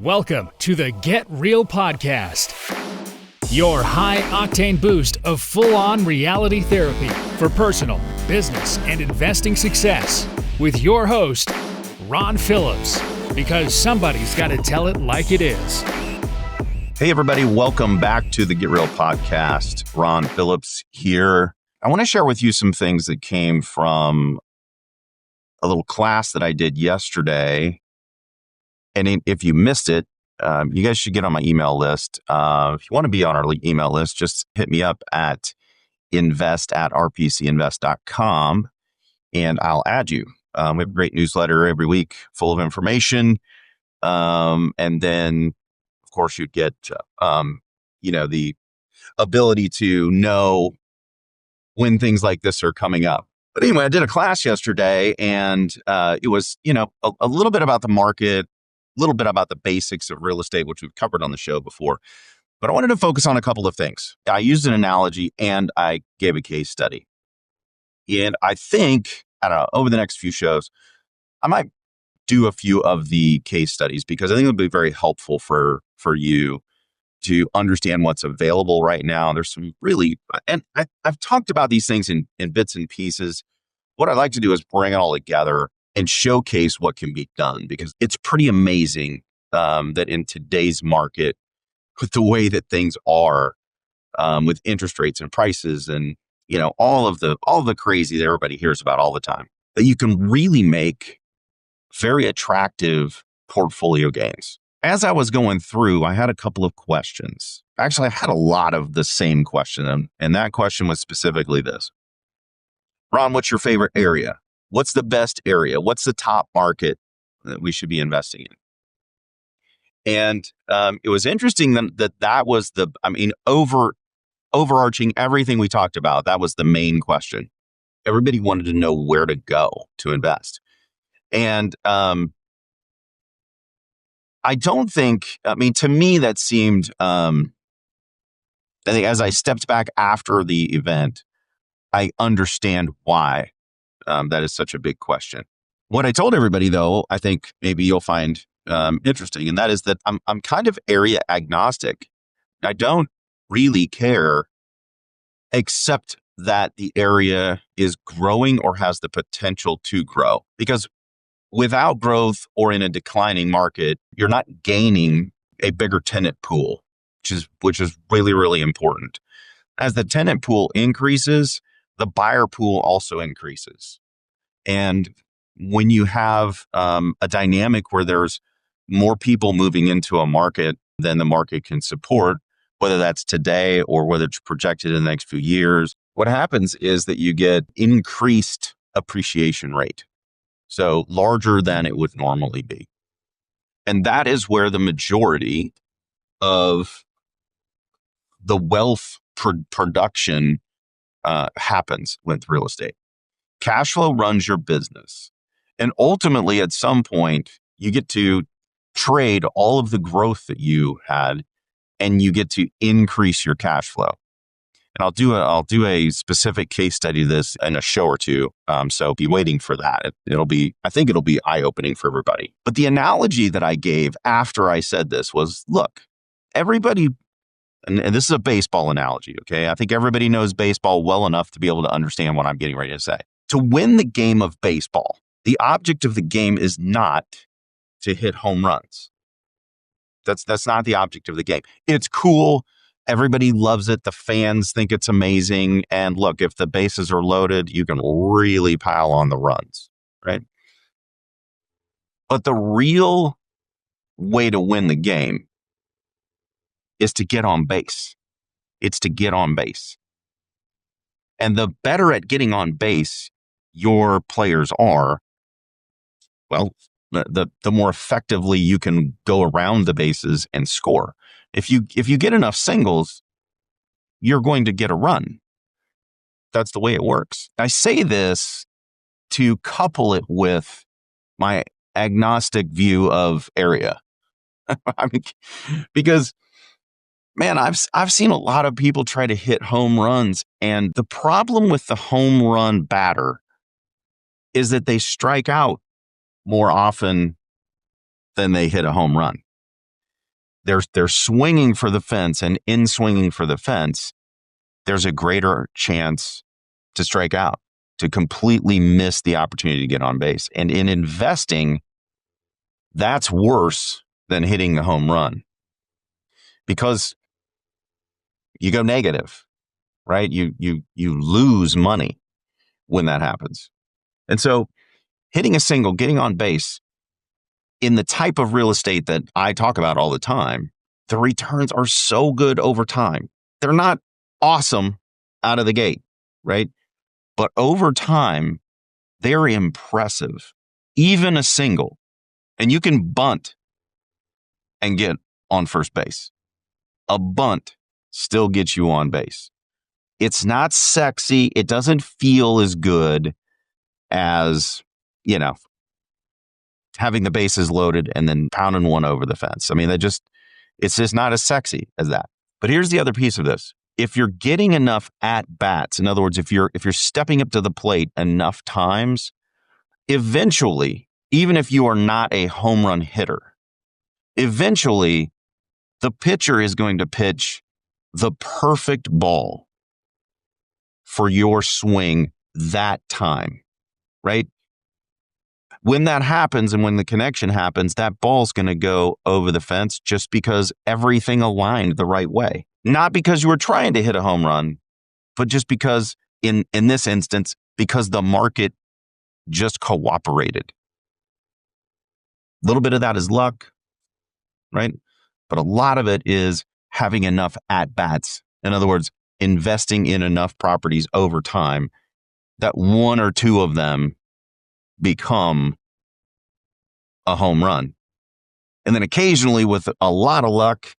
Welcome to the Get Real Podcast, your high-octane boost of full-on reality therapy for personal, business, and investing success with your host, Ron Phillips, because somebody's got to tell it like it is. Hey, everybody. Welcome back to the Get Real Podcast. Ron Phillips here. I want to share with you some things that came from a little class that I did yesterday. And if you missed it, you guys should get on my email list. If you want to be on our email list, just hit me up at invest@rpcinvest.com and I'll add you. We have a great newsletter every week full of information. And then, of course, you'd get, the ability to know when things like this are coming up. But anyway, I did a class yesterday and it was, a little bit about the market, a little bit about the basics of real estate, which we've covered on the show before. But I wanted to focus on a couple of things. I used an analogy and I gave a case study. And I think, over the next few shows, I might do a few of the case studies because I think it'll be very helpful for you to understand what's available right now. There's some really, and I've talked about these things in bits and pieces. What I'd like to do is bring it all together and showcase what can be done, because it's pretty amazing that in today's market, with the way that things are, with interest rates and prices and all of the crazy that everybody hears about all the time, that you can really make very attractive portfolio gains. As I was going through, I had a couple of questions. Actually, I had a lot of the same question, and that question was specifically this: Ron, what's your favorite area? What's the best area? What's the top market that we should be investing in? And it was interesting that was overarching everything we talked about. That was the main question. Everybody wanted to know where to go to invest. And I don't think, to me, that seemed, I think as I stepped back after the event, I understand why that is such a big question. What I told everybody, though, I think maybe you'll find interesting, and that is that I'm kind of area agnostic. I don't really care, except that the area is growing or has the potential to grow. Because without growth or in a declining market, you're not gaining a bigger tenant pool, which is really, really important. As the tenant pool increases, the buyer pool also increases. And when you have a dynamic where there's more people moving into a market than the market can support, whether that's today or whether it's projected in the next few years, what happens is that you get increased appreciation rate. So larger than it would normally be. And that is where the majority of the wealth production happens with real estate. Cash flow runs your business. And ultimately, at some point, you get to trade all of the growth that you had and you get to increase your cash flow. And I'll do a specific case study of this in a show or two. So be waiting for that. I think it'll be eye-opening for everybody. But the analogy that I gave after I said this was, look, everybody, and this is a baseball analogy, okay? I think everybody knows baseball well enough to be able to understand what I'm getting ready to say. To win the game of baseball, the object of the game is not to hit home runs. That's not the object of the game. It's cool. Everybody loves it. The fans think it's amazing. And look, if the bases are loaded, you can really pile on the runs, right? But the real way to win the game is to get on base. It's to get on base. And the better at getting on base your players are, well, the more effectively you can go around the bases and score. If you get enough singles, you're going to get a run. That's the way it works. I say this to couple it with my agnostic view of area. Because man, I've seen a lot of people try to hit home runs, and the problem with the home run batter is that they strike out more often than they hit a home run. they're swinging for the fence, and in swinging for the fence, there's a greater chance to strike out, to completely miss the opportunity to get on base. And in investing, that's worse than hitting the home run because you go negative, right? You lose money when that happens. And so hitting a single, getting on base in the type of real estate that I talk about all the time, the returns are so good over time. They're not awesome out of the gate, right? But over time, they're impressive. Even a single, and you can bunt and get on first base. A bunt still gets you on base. It's not sexy. It doesn't feel as good as, having the bases loaded and then pounding one over the fence. I mean, it's just not as sexy as that. But here's the other piece of this. If you're getting enough at bats, in other words, if you're stepping up to the plate enough times, eventually, even if you are not a home run hitter, eventually the pitcher is going to pitch the perfect ball for your swing that time, right? When that happens and when the connection happens, that ball's going to go over the fence just because everything aligned the right way. Not because you were trying to hit a home run, but just because in this instance, because the market just cooperated. A little bit of that is luck, right? But a lot of it is having enough at-bats. In other words, investing in enough properties over time that one or two of them become a home run. And then occasionally, with a lot of luck,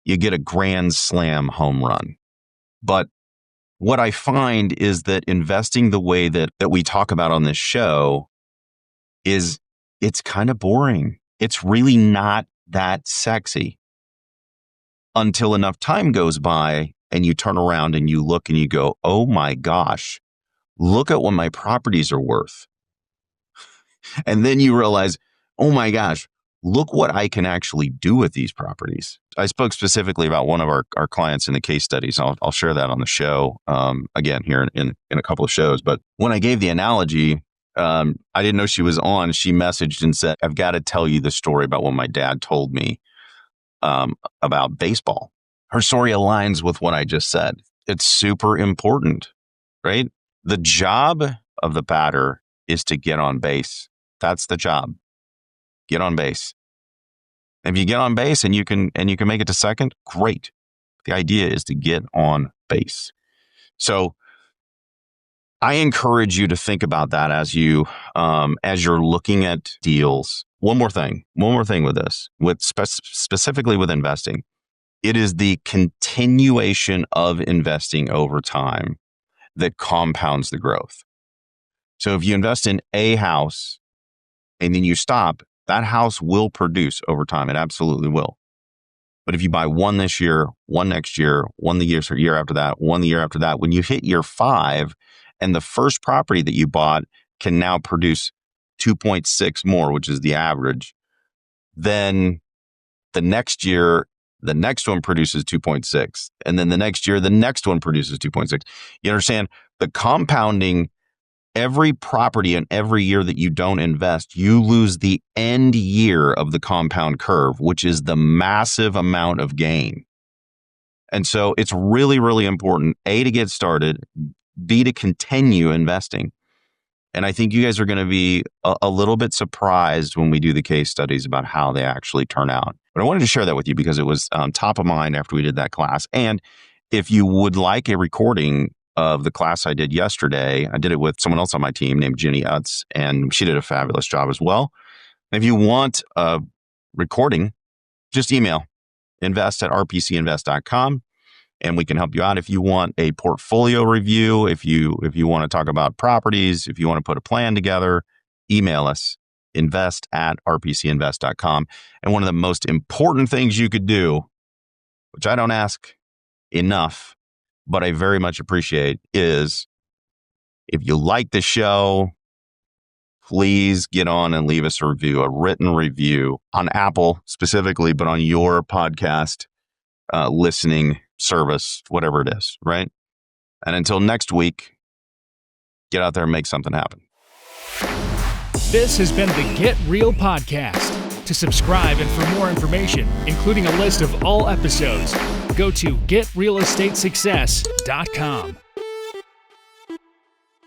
you get a grand slam home run. But what I find is that investing the way that we talk about on this show it's kind of boring. It's really not that sexy until enough time goes by and you turn around and you look and you go, oh my gosh, look at what my properties are worth. And then you realize, oh my gosh, look what I can actually do with these properties. I spoke specifically about one of our clients in the case studies. I'll share that on the show again here in a couple of shows. But when I gave the analogy, I didn't know she was on. She messaged and said, I've got to tell you the story about what my dad told me about baseball. Her story aligns with what I just said. It's super important, right? The job of the batter is to get on base. That's the job. Get on base. If you get on base and you can make it to second, great. The idea is to get on base. So I encourage you to think about that as you're looking at deals. One more thing with this, specifically with investing. It is the continuation of investing over time that compounds the growth. So if you invest in a house and then you stop, that house will produce over time. It absolutely will. But if you buy one this year, one next year, one the year after that, one the year after that, when you hit year 5 and the first property that you bought can now produce 2.6 more, which is the average, then the next year, the next one produces 2.6. And then the next year, the next one produces 2.6. You understand? The compounding, every property and every year that you don't invest, you lose the end year of the compound curve, which is the massive amount of gain. And so it's really, really important, A, to get started, B, to continue investing. And I think you guys are going to be a little bit surprised when we do the case studies about how they actually turn out. But I wanted to share that with you because it was top of mind after we did that class. And if you would like a recording of the class I did yesterday, I did it with someone else on my team named Jenny Utz, and she did a fabulous job as well. If you want a recording, just email invest@rpcinvest.com. And we can help you out. If you want a portfolio review, if you want to talk about properties, if you want to put a plan together, email us, invest@rpcinvest.com. And one of the most important things you could do, which I don't ask enough, but I very much appreciate, is if you like the show, please get on and leave us a review, a written review on Apple specifically, but on your podcast listening service, whatever it is, right? And until next week, get out there and make something happen. This has been the Get Real Podcast. To subscribe and for more information, including a list of all episodes, go to getrealestatesuccess.com.